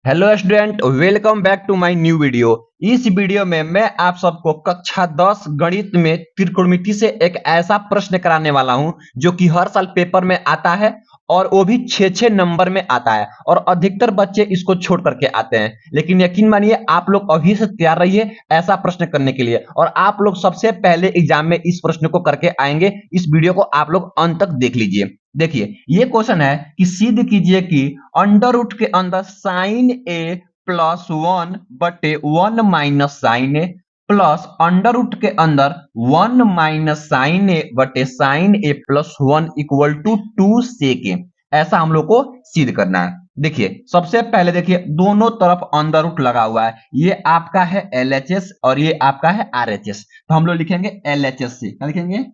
Hello student, welcome back to my new video. इस video में मैं आप सबको कक्षा 10 गणित में त्रिकोणमिति से एक ऐसा प्रश्न कराने वाला हूं जो कि हर साल पेपर में आता है और वो भी 6-6 नंबर में आता है और अधिकतर बच्चे इसको छोड़ करके आते हैं। लेकिन यकीन मानिए, आप लोग अभी से तैयार रहिए ऐसा प्रश्न करने के लिए और आप लोग सबसे पहले एग्जाम में इस प्रश्न को करके आएंगे। इस वीडियो को आप लोग अंत तक देख लीजिए। देखिए, ये क्वेश्चन है कि सिद्ध कीजिए कि अंडर रूट के अंदर साइन ए प्लस 1/1 - साइन ए प्लस अंडर रूट के अंदर 1 - साइन ए/साइन ए+1 = 2 सेक ए। ऐसा हम लोग को सिद्ध करना है। देखिए, सबसे पहले देखिए, दोनों तरफ अंडर रूट लगा हुआ है। ये आपका है LHS और ये आपका है RHS। तो हम लोग लिखेंगे LHS से। क्या लिखेंगे?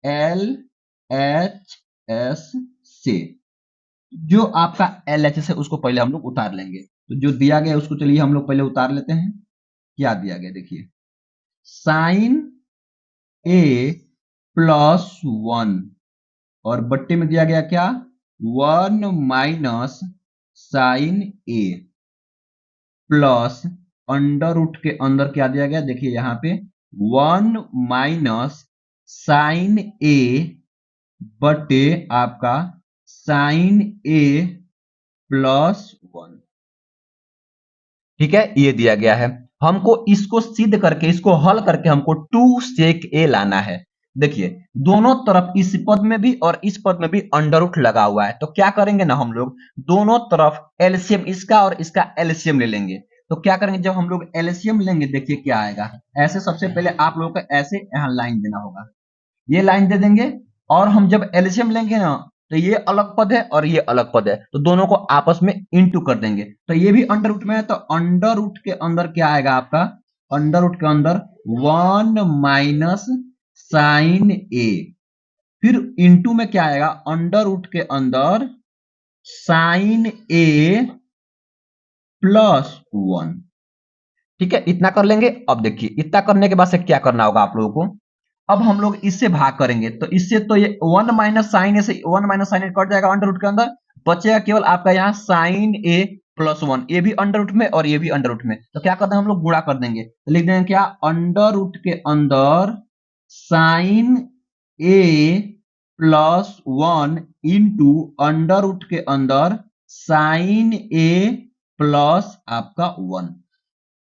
LHS से। जो आपका LHS है उसको पहले हम लोग उतार लेंगे। तो जो दिया गया है उसको चलिए हम लोग पहले उतार लेते हैं। क्या दिया गया देखिए, साइन ए प्लस 1 और बट्टे में दिया गया क्या, 1 - साइन ए प्लस अंडर रूट के अंदर क्या दिया गया, देखिए यहां पे 1 - साइन ए बटे आपका साइन ए प्लस 1। ठीक है, ये दिया गया है। हमको इसको सिद्ध करके, इसको हल करके हमको 2 सेक ए लाना है। देखिए, दोनों तरफ इस पद में भी और इस पद में भी अंडर रूट लगा हुआ है। तो क्या करेंगे ना, हम लोग दोनों तरफ एलसीएम, इसका और इसका एलसीएम ले लेंगे। तो क्या करेंगे, जब हम लोग एलसीएम लेंगे देखिए क्या आएगा। ऐसे सबसे पहले आप लोगों को ऐसे यहां लाइन देना होगा, ये लाइन दे देंगे। और हम जब एलसीएम लेंगे ना, तो ये अलग पद है और ये अलग पद है, तो दोनों को आपस में इंटू कर देंगे। तो ये भी अंडर रूट में है, तो अंडर रूट के अंदर क्या आएगा आपका, अंडर रूट के अंदर 1 - साइन ए, फिर इंटू में क्या आएगा, अंडर रूट के अंदर साइन ए प्लस 1। ठीक है, इतना कर लेंगे। अब देखिए, इतना करने के बाद से क्या करना होगा आप लोगों को। अब हम लोग इससे भाग करेंगे, तो इससे तो ये 1 - साइन ए से 1 - साइन ए कट जाएगा अंडर रूट के अंदर। बचेगा केवल आपका यहाँ साइन ए प्लस 1। ये भी अंडर रूट में और ये भी अंडर रूट में, तो क्या करते हैं हम लोग, गुणा कर देंगे। तो लिख देंगे क्या, अंडर रूट के अंदर साइन ए प्लस 1 इंटू अंडर रूट के अंदर साइन ए प्लस आपका 1।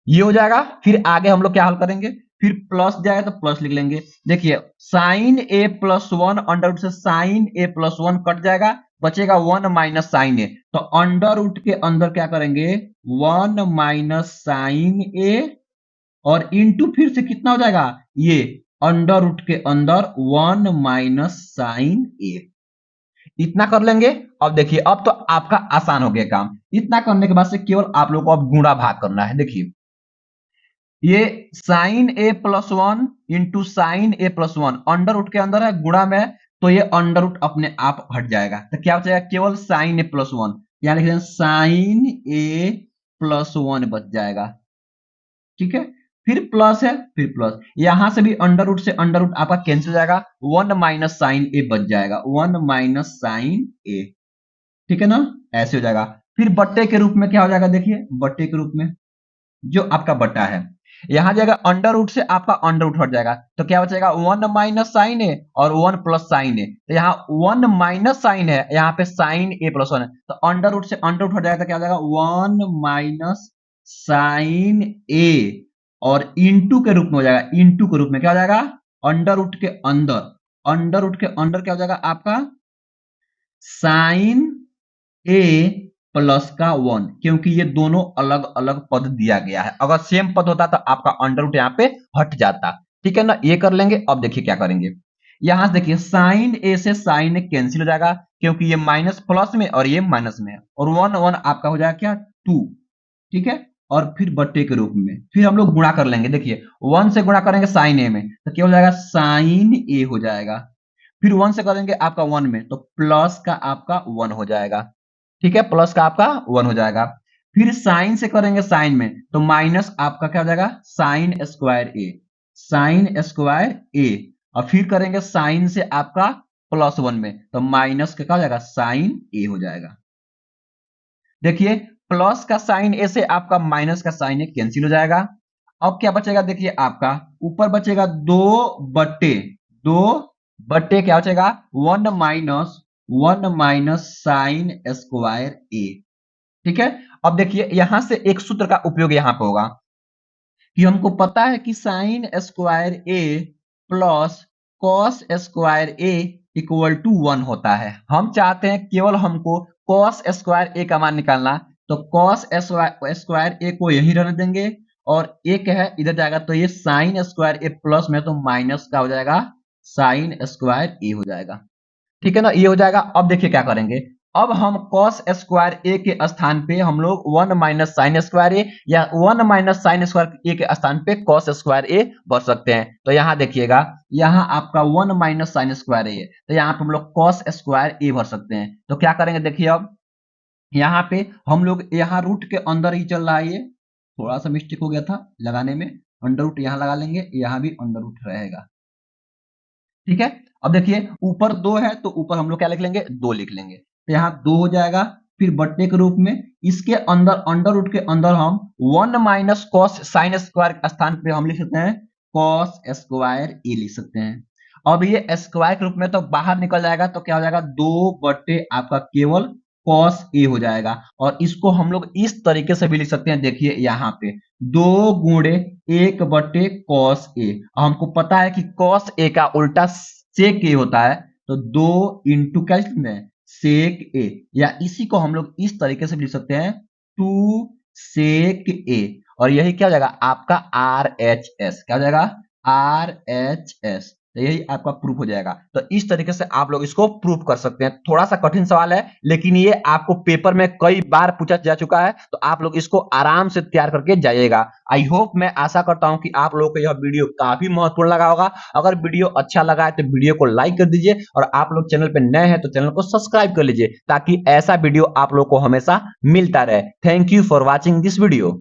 ये हो जाएगा। फिर आगे हम लोग क्या हल करेंगे, फिर प्लस जाए तो प्लस लिख लेंगे। देखिए, साइन ए प्लस 1 अंडर रूट से साइन ए प्लस 1 कट जाएगा, बचेगा 1 - साइन ए। तो अंडर रूट के अंदर क्या करेंगे, 1 - साइन ए और इंटू फिर से कितना हो जाएगा, ये अंडर रूट के अंदर 1 - साइन ए। इतना कर लेंगे। अब देखिए, अब तो आपका आसान हो गया काम। इतना करने के बाद से केवल आप लोग को अब गुणा भाग करना है। देखिए, ये साइन ए प्लस 1 इंटू साइन ए प्लस 1 अंडर रूट के अंदर है, गुणा में, तो ये अंडर रूट अपने आप हट जाएगा। तो क्या बचेगा, केवल साइन ए प्लस 1। यहां लिख दें साइन ए प्लस 1 बच जाएगा। ठीक है, फिर प्लस है, फिर प्लस, यहां से भी अंडर रूट से अंडर रूट आपका कैंसिल हो जाएगा, 1 - साइन ए बच जाएगा, 1 - साइन ए। ठीक है ना, ऐसे हो जाएगा। फिर बट्टे के रूप में क्या हो जाएगा, देखिए बट्टे के रूप में जो आपका बटा है, यहां जाएगा अंडर रूट से आपका अंडर रूट हट जाएगा, तो क्या बचेगा, 1 - साइन ए और 1 + साइन ए। तो यहाँ 1 - साइन है, यहाँ पे साइन ए प्लस 1 है, तो अंडर रूट से अंडर रूट हट जाएगा, तो क्या हो जाएगा, 1 - साइन ए और इंटू के रूप में हो जाएगा। इंटू के रूप में क्या हो जाएगा, अंडर रूट के अंदर, अंडर रूट के अंदर क्या हो जाएगा आपका, साइन ए प्लस का 1, क्योंकि ये दोनों अलग अलग पद दिया गया है। अगर सेम पद होता तो आपका अंडर रूट यहाँ पे हट जाता। ठीक है ना, ये कर लेंगे। अब देखिए क्या करेंगे, यहां से देखिए साइन ए से साइन ए कैंसिल हो जाएगा, क्योंकि ये माइनस प्लस में और ये माइनस में है, और 1 1 आपका हो जाएगा क्या, 2। ठीक है, और फिर बट्टे के रूप में फिर हम लोग गुणा कर लेंगे। देखिए, 1 से गुणा करेंगे साइन ए में, तो क्या हो जाएगा, साइन ए हो जाएगा। फिर 1 से करेंगे आपका 1 में, तो प्लस का आपका 1 हो जाएगा। ठीक है, प्लस का आपका 1 हो जाएगा। फिर साइन से करेंगे साइन में, तो माइनस आपका क्या हो जाएगा, साइन स्क्वायर ए, साइन स्क्वायर ए। और फिर करेंगे साइन से आपका प्लस 1 में, तो माइनस का क्या हो जाएगा, साइन ए हो जाएगा। देखिए, प्लस का साइन ए से आपका माइनस का साइन ए कैंसिल हो जाएगा। अब क्या बचेगा देखिए, आपका ऊपर बचेगा दो बट्टे क्या बचेगा, वन माइनस साइन स्क्वायर ए। ठीक है। अब देखिए यहां से एक सूत्र का उपयोग यहां पे होगा कि हमको पता है कि sine square A plus cos square A equal to 1 होता है। हम चाहते हैं केवल हमको कॉस स्क्वायर ए का मान निकालना, तो कॉस स्क्वायर ए को यही रहने देंगे और एक है इधर जाएगा, तो ये साइन स्क्वायर ए प्लस में तो माइनस का हो जाएगा साइन स्क्वायर ए हो जाएगा। ठीक है ना, ये हो जाएगा। अब देखिए क्या करेंगे, अब हम cos स्क्वायर ए के स्थान पे हम लोग 1 माइनस साइन स्क्वायर ए या 1 माइनस साइन स्क्वायर ए के स्थान पे cos स्क्वायर ए भर सकते हैं। तो यहां देखिएगा, यहां आपका 1 माइनस साइन स्क्वायर ए है, तो यहां पे हम लोग cos स्क्वायर ए भर सकते हैं। तो क्या करेंगे देखिए, अब यहाँ पे हम लोग यहाँ रूट के अंदर ही चल रहा है, ये थोड़ा सा मिस्टेक हो गया था लगाने में, अंडर रूट यहाँ लगा लेंगे, यहाँ भी अंडर रूट रहेगा। ठीक है। अब देखिए ऊपर 2 है तो ऊपर हम लोग क्या लिख लेंगे, 2 लिख लेंगे, तो यहाँ 2 हो जाएगा। फिर बट्टे के रूप में इसके अंदर अंडर रूट के अंदर हम 1 माइनस कॉस साइन स्क्वायर स्थान पे हम लिख सकते हैं कॉस स्क्वायर ए लिख सकते हैं। अब ये स्क्वायर के रूप में तो बाहर निकल जाएगा, तो क्या हो जाएगा, 2 बट्टे आपका केवल कॉस ए हो जाएगा। और इसको हम लोग इस तरीके से भी लिख सकते हैं, देखिए यहाँ पे 2 गुणे 1 बट्टे कॉस ए। हमको पता है कि कॉस ए का उल्टा सेक ए होता है, तो 2 इंटू क्या लिख सकते हैं, सेक ए, या इसी को हम लोग इस तरीके से भी लिख सकते हैं 2 सेक ए। और यही क्या हो जाएगा आपका आर एच एस, क्या हो जाएगा आर एच एस। तो यही आपका प्रूफ हो जाएगा। तो इस तरीके से आप लोग इसको प्रूफ कर सकते हैं। थोड़ा सा कठिन सवाल है, लेकिन ये आपको पेपर में कई बार पूछा जा चुका है, तो आप लोग इसको आराम से तैयार करके जाइएगा। आई होप, मैं आशा करता हूं कि आप लोगों को यह वीडियो काफी महत्वपूर्ण लगा होगा। अगर वीडियो अच्छा लगा है तो वीडियो को लाइक कर दीजिए, और आप लोग चैनल पे नए हैं तो चैनल को सब्सक्राइब कर लीजिए, ताकि ऐसा वीडियो आप लोग को हमेशा मिलता रहे। Thank you for watching this video.